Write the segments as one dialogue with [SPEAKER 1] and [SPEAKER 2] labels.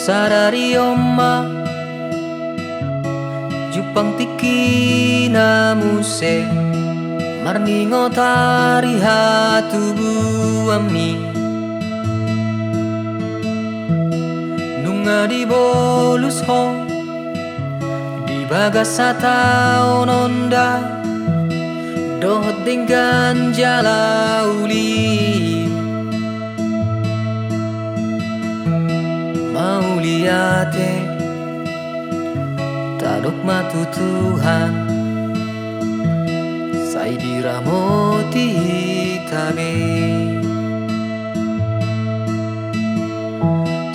[SPEAKER 1] Sadari oma Jupang tiki namuse Marningo tari hatubu ami Nunga di bolus ho Di bagasata ononda Dohot dengan jala uli Mau liate Tadok matu Tuhan Sai diramoti tabe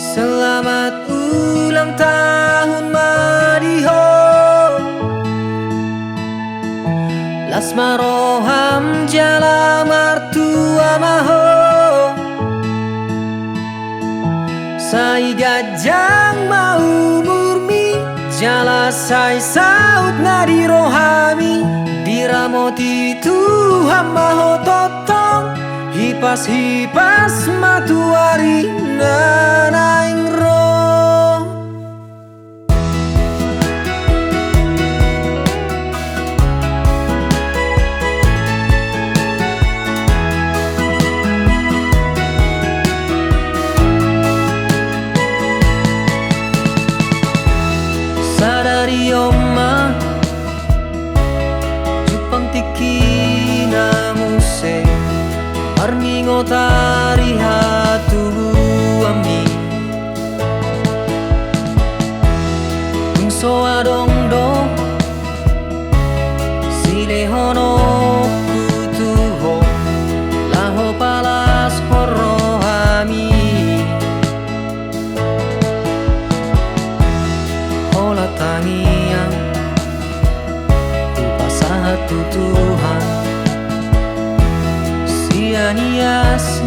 [SPEAKER 1] Selamat ulang tahun Madiho Lasmaroham jala martua maho Sai gajang mau murmi Jala sai saut nadi rohami Diramoti Tuhan maho totong Hipas-hipas matuari nanaing roh Sadari oma Jupang tiki namuse Armingo tari hatubu ami Bungso adong dong Sile hono kutuho Laho palas horo ami Hola tangiang Upasa hatu Tuhan Sianias